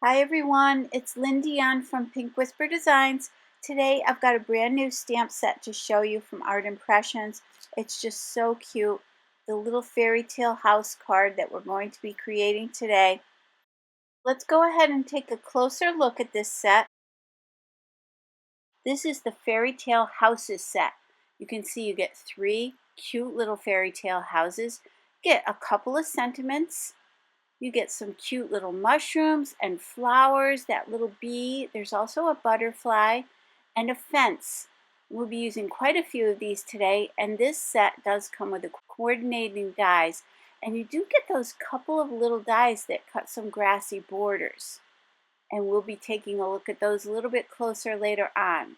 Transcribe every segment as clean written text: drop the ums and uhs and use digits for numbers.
Hi everyone, it's Lynn Dion from Pink Whisper Designs. Today I've got a brand new stamp set to show you from Art Impressions. It's just so cute. The little fairy tale house card that we're going to be creating today. Let's go ahead and take a closer look at this set. This is the Fairy Tale Houses set. You can see you get 3 cute little fairy tale houses. Get a couple of sentiments. You get some cute little mushrooms and flowers, that little bee. There's also a butterfly and a fence. We'll be using quite a few of these today, and this set does come with the coordinating dies. And you do get those couple of little dies that cut some grassy borders. And we'll be taking a look at those a little bit closer later on.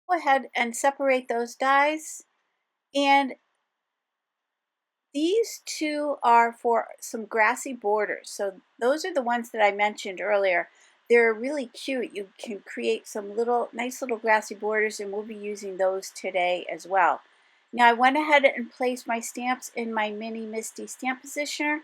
Go ahead and separate those dies. And these two are for some grassy borders. So those are the ones that I mentioned earlier. They're really cute. You can create some nice little grassy borders, and we'll be using those today as well. Now I went ahead and placed my stamps in my mini Misty stamp positioner.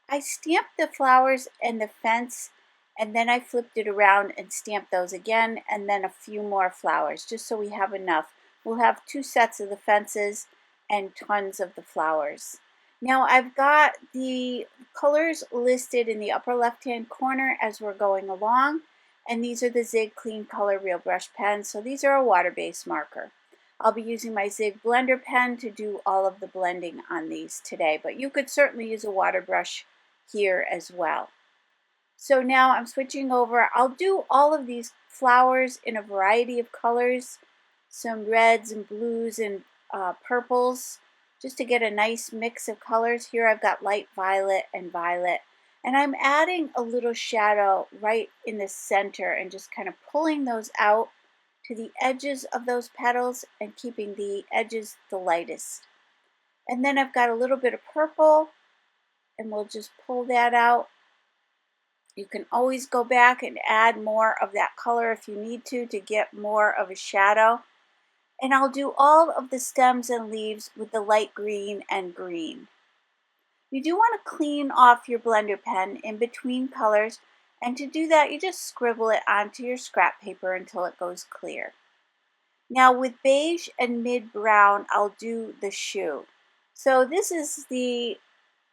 I stamped the flowers and the fence, and then I flipped it around and stamped those again, and then a few more flowers, just so we have enough. We'll have 2 sets of the fences and tons of the flowers. Now I've got the colors listed in the upper left hand corner as we're going along, and these are the Zig Clean Color Real Brush pens, so these are a water-based marker. I'll be using my Zig Blender pen to do all of the blending on these today, but you could certainly use a water brush here as well. So now I'm switching over. I'll do all of these flowers in a variety of colors, some reds and blues and purples, just to get a nice mix of colors. Here I've got light violet, and I'm adding a little shadow right in the center and just kind of pulling those out to the edges of those petals and keeping the edges the lightest. And then I've got a little bit of purple, and we'll just pull that out. You can always go back and add more of that color if you need to get more of a shadow. And I'll do all of the stems and leaves with the light green and green. You do want to clean off your blender pen in between colors, and to do that you just scribble it onto your scrap paper until it goes clear. Now with beige and mid brown I'll do the shoe. So this is the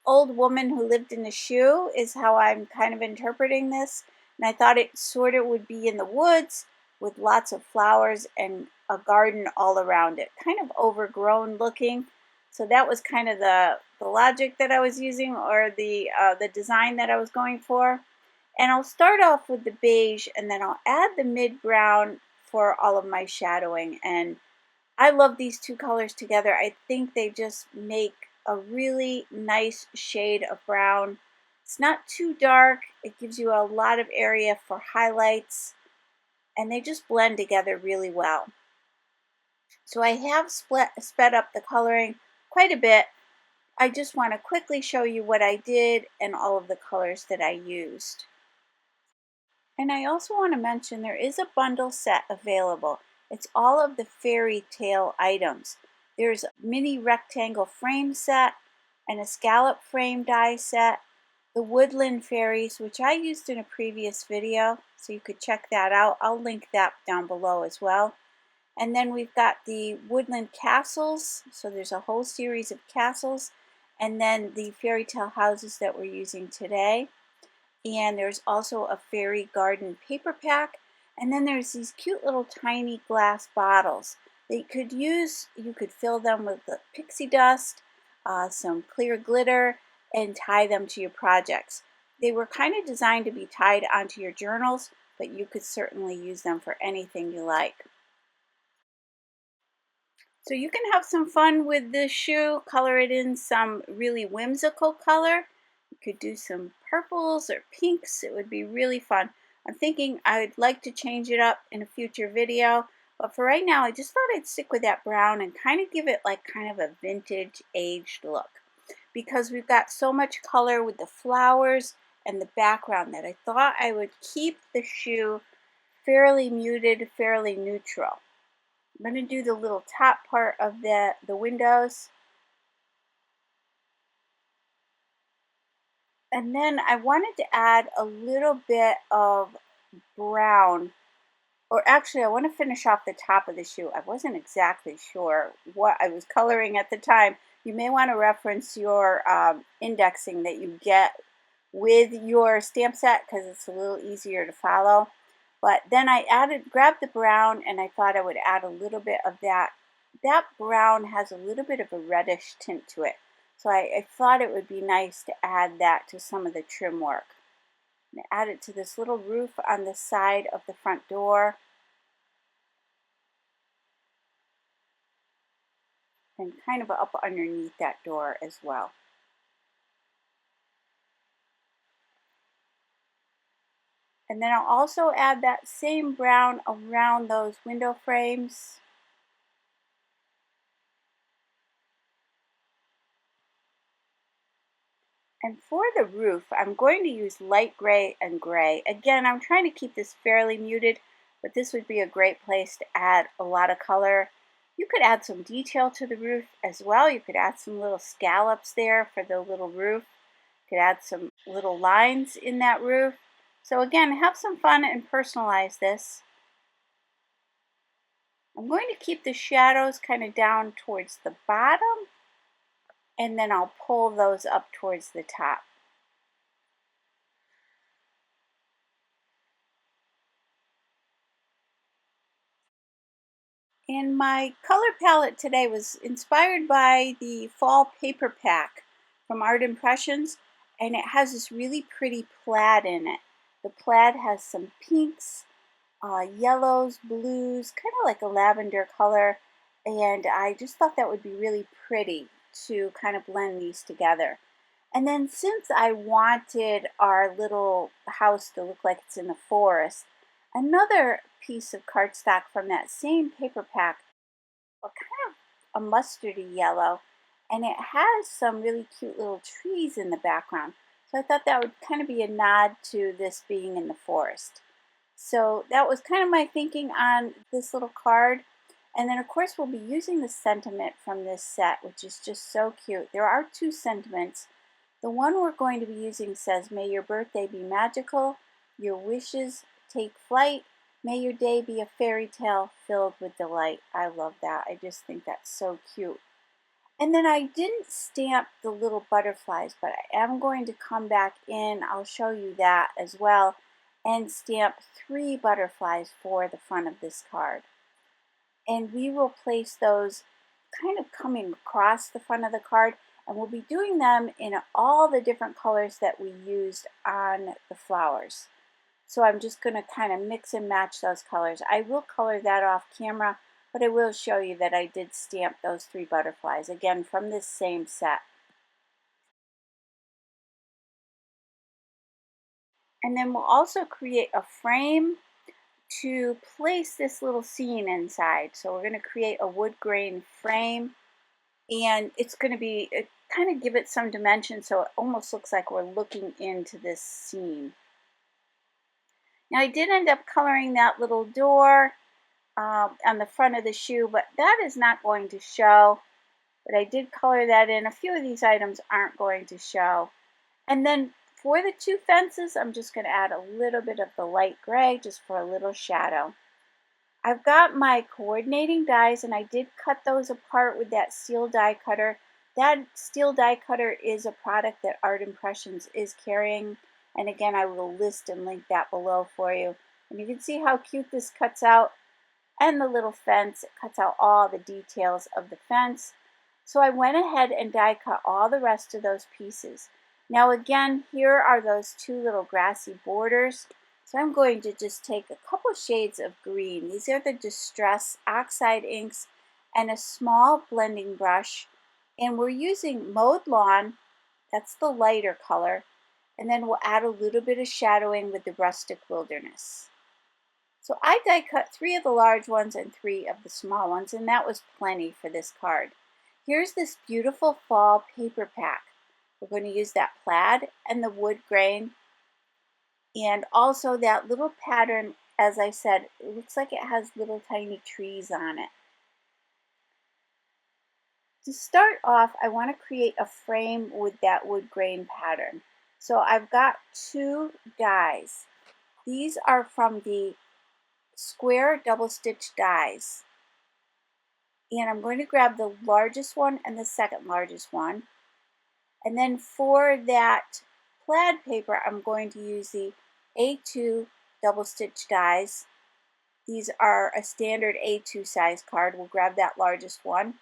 old woman who lived in the shoe, is how I'm kind of interpreting this, and I thought it sort of would be in the woods with lots of flowers and a garden all around it, kind of overgrown looking. So that was kind of the logic that I was using, or the design that I was going for. And I'll start off with the beige, and then I'll add the mid brown for all of my shadowing. And I love these 2 colors together. I think they just make a really nice shade of brown. It's not too dark. It gives you a lot of area for highlights, and they just blend together really well. So I have sped up the coloring quite a bit. I just want to quickly show you what I did and all of the colors that I used. And I also want to mention there is a bundle set available. It's all of the fairy tale items. There's a mini rectangle frame set and a scallop frame die set, the Woodland Fairies, which I used in a previous video, so you could check that out. I'll link that down below as well. And then we've got the Woodland Castles, so there's a whole series of castles, and then the fairy tale houses that we're using today. And there's also a fairy garden paper pack, and then there's these cute little tiny glass bottles that you could use. You could fill them with the pixie dust, some clear glitter, and tie them to your projects. They were kind of designed to be tied onto your journals, but you could certainly use them for anything you like. So you can have some fun with this shoe, color it in some really whimsical color. You could do some purples or pinks. It would be really fun. I'm thinking I'd like to change it up in a future video, but for right now I just thought I'd stick with that brown and kind of give it like kind of a vintage aged look, because we've got so much color with the flowers and the background that I thought I would keep the shoe fairly muted, fairly neutral. I'm going to do the little top part of the windows. And then I wanted to add a little bit of brown, or actually I want to finish off the top of the shoe. I wasn't exactly sure what I was coloring at the time. You may want to reference your indexing that you get with your stamp set because it's a little easier to follow. But then I grabbed the brown, and I thought I would add a little bit of that. That brown has a little bit of a reddish tint to it. So I thought it would be nice to add that to some of the trim work. And add it to this little roof on the side of the front door. And kind of up underneath that door as well. And then I'll also add that same brown around those window frames. And for the roof, I'm going to use light gray and gray. Again, I'm trying to keep this fairly muted, but this would be a great place to add a lot of color. You could add some detail to the roof as well. You could add some little scallops there for the little roof. You could add some little lines in that roof. So again, have some fun and personalize this. I'm going to keep the shadows kind of down towards the bottom, and then I'll pull those up towards the top. And my color palette today was inspired by the fall paper pack from Art Impressions, and it has this really pretty plaid in it. The plaid has some pinks, yellows, blues, kind of like a lavender color, and I just thought that would be really pretty to kind of blend these together. And then since I wanted our little house to look like it's in the forest, another piece of cardstock from that same paper pack, a kind of a mustardy yellow, and it has some really cute little trees in the background. So I thought that would kind of be a nod to this being in the forest. So that was kind of my thinking on this little card. And then of course we'll be using the sentiment from this set, which is just so cute. There are two sentiments. The one we're going to be using says, "May your birthday be magical, your wishes take flight, may your day be a fairy tale filled with delight." I love that. I just think that's so cute. And then I didn't stamp the little butterflies, but I am going to come back in, I'll show you that as well, and stamp 3 butterflies for the front of this card. And we will place those kind of coming across the front of the card, and we'll be doing them in all the different colors that we used on the flowers. So I'm just going to kind of mix and match those colors. I will color that off camera, but I will show you that I did stamp those 3 butterflies, again from this same set. And then we'll also create a frame to place this little scene inside. So we're going to create a wood grain frame, and it's going to be kind of give it some dimension so it almost looks like we're looking into this scene. Now I did end up coloring that little door on the front of the shoe, but that is not going to show. But I did color that in. A few of these items aren't going to show. And then for the 2 fences, I'm just going to add a little bit of the light gray just for a little shadow. I've got my coordinating dies, and I did cut those apart with that steel die cutter. That steel die cutter is a product that Art Impressions is carrying, and again I will list and link that below for you. And you can see how cute this cuts out, and the little fence, it cuts out all the details of the fence. So I went ahead and die cut all the rest of those pieces. Now again, here are those 2 little grassy borders. So I'm going to just take a couple shades of green. These are the Distress Oxide inks and a small blending brush. And we're using Mowed Lawn, that's the lighter color. And then we'll add a little bit of shadowing with the Rustic Wilderness. So I die cut 3 of the large ones and 3 of the small ones, and that was plenty for this card. Here's this beautiful fall paper pack. We're going to use that plaid and the wood grain, and also that little pattern, as I said, it looks like it has little tiny trees on it. To start off, I want to create a frame with that wood grain pattern. So I've got two dies. These are from the square double stitch dies. And I'm going to grab the largest one and the second largest one. And then for that plaid paper, I'm going to use the A2 double stitch dies. These are a standard A2 size card. We'll grab that largest one.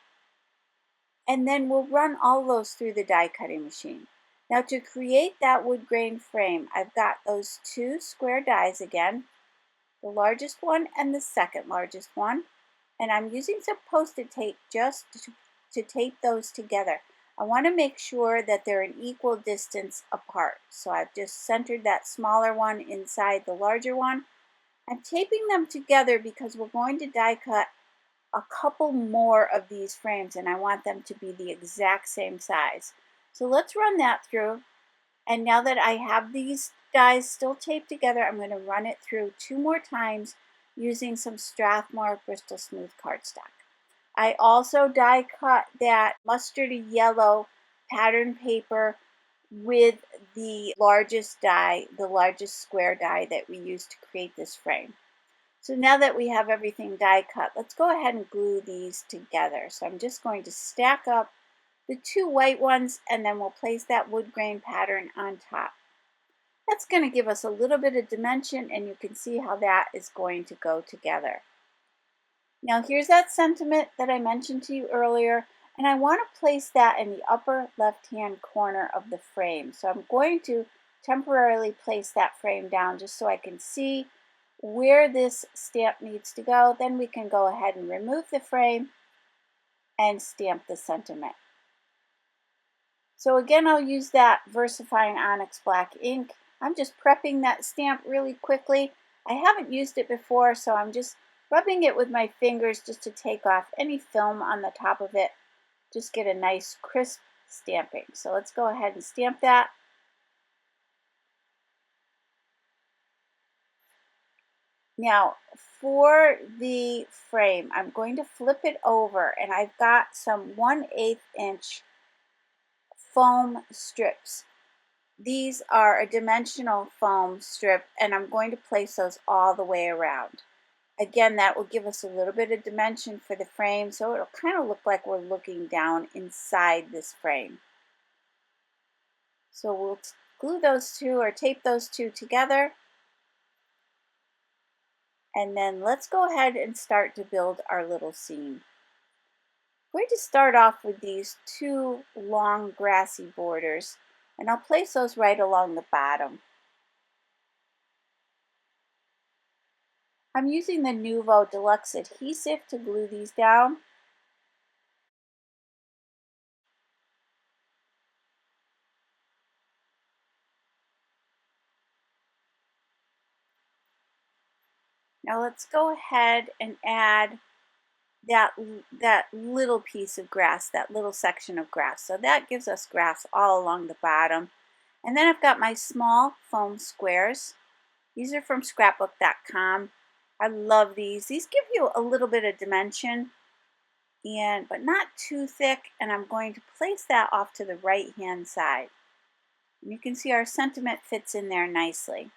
And then we'll run all those through the die cutting machine. Now to create that wood grain frame, I've got those two square dies again, the largest one and the second largest one. And I'm using some post-it tape just to tape those together. I want to make sure that they're an equal distance apart. So I've just centered that smaller one inside the larger one. I'm taping them together because we're going to die cut a couple more of these frames and I want them to be the exact same size. So let's run that through. And now that I have these dies still taped together, I'm going to run it through 2 more times using some Strathmore Bristol Smooth cardstock. I also die cut that mustardy yellow pattern paper with the largest die, the largest square die that we used to create this frame. So now that we have everything die cut, let's go ahead and glue these together. So I'm just going to stack up the 2 white ones and then we'll place that wood grain pattern on top. That's going to give us a little bit of dimension and you can see how that is going to go together. Now here's that sentiment that I mentioned to you earlier, and I want to place that in the upper left-hand corner of the frame. So I'm going to temporarily place that frame down just so I can see where this stamp needs to go. Then we can go ahead and remove the frame and stamp the sentiment. So again, I'll use that Versafine Onyx black ink. I'm just prepping that stamp really quickly. I haven't used it before, so I'm just rubbing it with my fingers just to take off any film on the top of it. Just get a nice crisp stamping. So let's go ahead and stamp that. Now for the frame, I'm going to flip it over and I've got some 1/8 inch foam strips. These are a dimensional foam strip and I'm going to place those all the way around. Again, that will give us a little bit of dimension for the frame, so it'll kind of look like we're looking down inside this frame. So we'll glue those two or tape those two together. And then let's go ahead and start to build our little scene. I'm going to start off with these 2 long grassy borders, and I'll place those right along the bottom. I'm using the Nuvo Deluxe adhesive to glue these down. Now let's go ahead and add that little piece of grass, that little section of grass. So that gives us grass all along the bottom. And then I've got my small foam squares. These are from scrapbook.com. I love these. These give you a little bit of dimension, but not too thick. And I'm going to place that off to the right hand side. And you can see our sentiment fits in there nicely.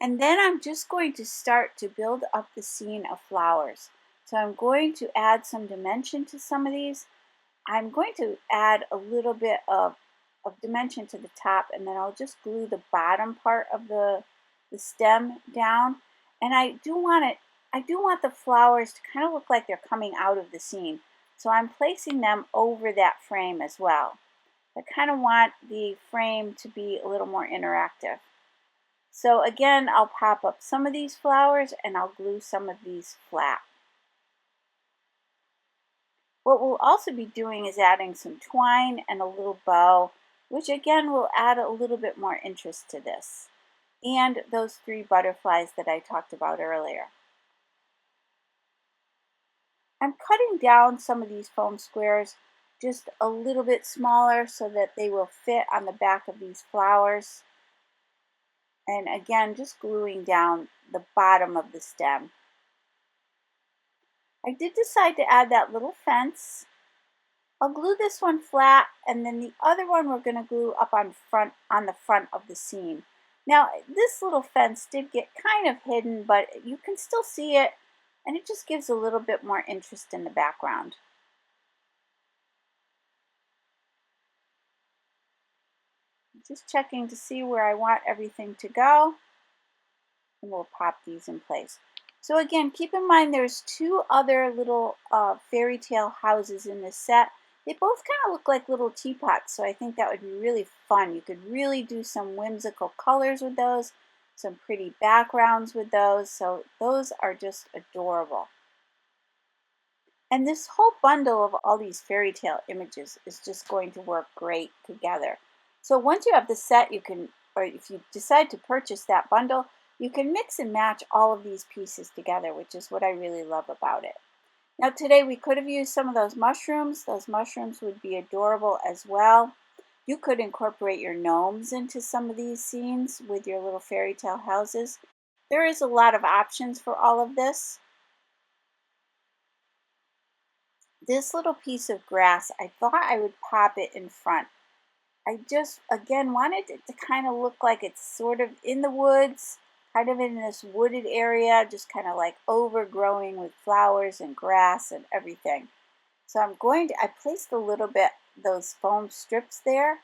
And then I'm just going to start to build up the scene of flowers. So I'm going to add some dimension to some of these. I'm going to add a little bit of dimension to the top, and then I'll just glue the bottom part of the stem down. And I do want the flowers to kind of look like they're coming out of the scene. So I'm placing them over that frame as well. I kind of want the frame to be a little more interactive. So again, I'll pop up some of these flowers and I'll glue some of these flat. What we'll also be doing is adding some twine and a little bow, which again will add a little bit more interest to this. And those 3 butterflies that I talked about earlier. I'm cutting down some of these foam squares just a little bit smaller so that they will fit on the back of these flowers. And again, just gluing down the bottom of the stem. I did decide to add that little fence. I'll glue this one flat, and then the other one we're going to glue up on the front of the scene. Now, this little fence did get kind of hidden, but you can still see it, and it just gives a little bit more interest in the background. Just checking to see where I want everything to go, and we'll pop these in place. So again, keep in mind there's two other little fairy tale houses in this set. They both kind of look like little teapots, so I think that would be really fun. You could really do some whimsical colors with those, some pretty backgrounds with those, so those are just adorable. And this whole bundle of all these fairy tale images is just going to work great together. So once you have the set, you can, or if you decide to purchase that bundle, you can mix and match all of these pieces together, which is what I really love about it. Now today we could have used some of those mushrooms. Those mushrooms would be adorable as well. You could incorporate your gnomes into some of these scenes with your little fairy tale houses. There is a lot of options for all of this. This little piece of grass, I thought I would pop it in front. I just, again, wanted it to kind of look like it's sort of in the woods, kind of in this wooded area, just kind of like overgrowing with flowers and grass and everything. So I placed a little bit, those foam strips there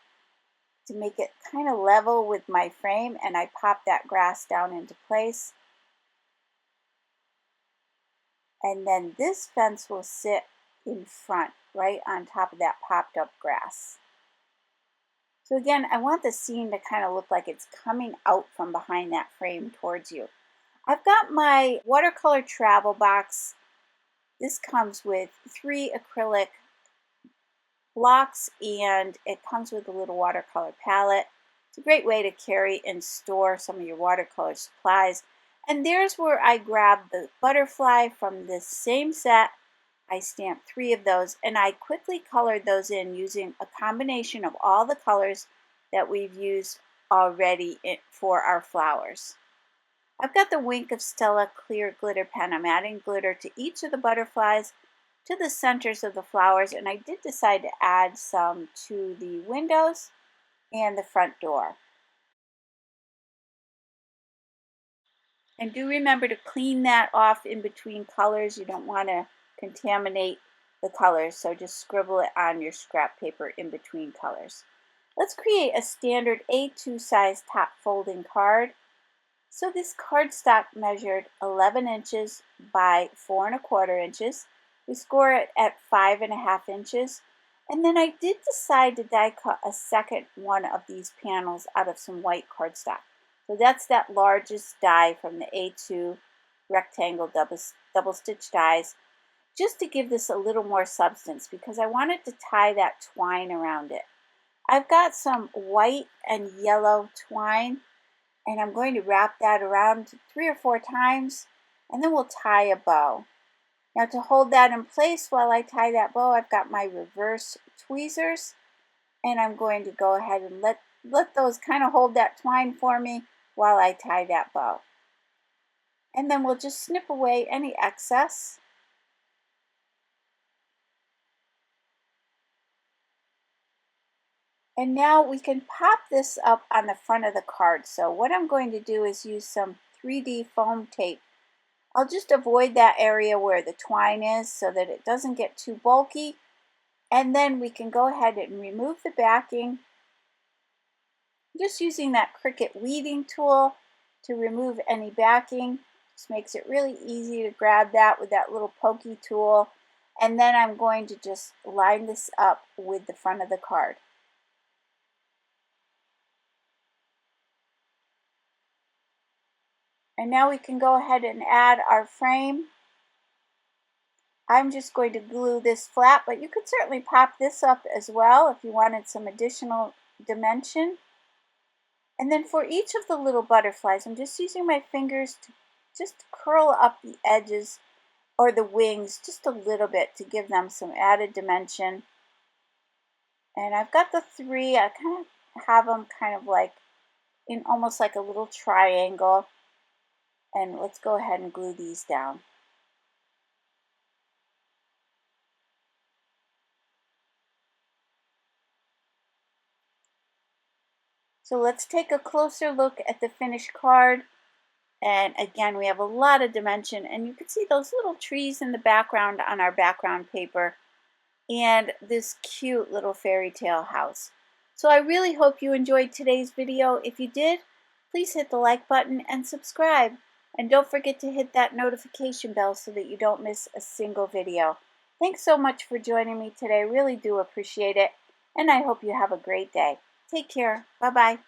to make it kind of level with my frame, and I popped that grass down into place. And then this fence will sit in front, right on top of that popped up grass. So again, I want the scene to kind of look like it's coming out from behind that frame towards you. I've got my watercolor travel box. This comes with 3 acrylic blocks, and it comes with a little watercolor palette. It's a great way to carry and store some of your watercolor supplies. And there's where I grabbed the butterfly from this same set. I stamped 3 of those, and I quickly colored those in using a combination of all the colors that we've used already for our flowers. I've got the Wink of Stella clear glitter pen. I'm adding glitter to each of the butterflies, to the centers of the flowers, and I did decide to add some to the windows and the front door. And do remember to clean that off in between colors. You don't want to contaminate the colors, so just scribble it on your scrap paper in between colors. Let's create a standard A2 size top folding card. So this cardstock measured 11 inches by 4¼ inches. We score it at 5½ inches. And then I did decide to die cut a second one of these panels out of some white cardstock. So that's that largest die from the A2 rectangle double stitch dies, just to give this a little more substance because I wanted to tie that twine around it. I've got some white and yellow twine, and I'm going to wrap that around 3 or 4 times, and then we'll tie a bow. Now to hold that in place while I tie that bow, I've got my reverse tweezers, and I'm going to go ahead and let those kind of hold that twine for me while I tie that bow. And then we'll just snip away any excess. And now we can pop this up on the front of the card. So what I'm going to do is use some 3D foam tape. I'll just avoid that area where the twine is so that it doesn't get too bulky. And then we can go ahead and remove the backing. Just using that Cricut weeding tool to remove any backing. Just makes it really easy to grab that with that little pokey tool. And then I'm going to just line this up with the front of the card. And now we can go ahead and add our frame. I'm just going to glue this flat, but you could certainly pop this up as well if you wanted some additional dimension. And then for each of the little butterflies, I'm just using my fingers to just curl up the edges or the wings just a little bit to give them some added dimension. And I've got the 3, I kind of have them kind of like in almost like a little triangle. And let's go ahead and glue these down. So let's take a closer look at the finished card. And again, we have a lot of dimension, and you can see those little trees in the background on our background paper and this cute little fairy tale house. So I really hope you enjoyed today's video. If you did, please hit the like button and subscribe. And don't forget to hit that notification bell so that you don't miss a single video. Thanks so much for joining me today. I really do appreciate it. And I hope you have a great day. Take care. Bye-bye.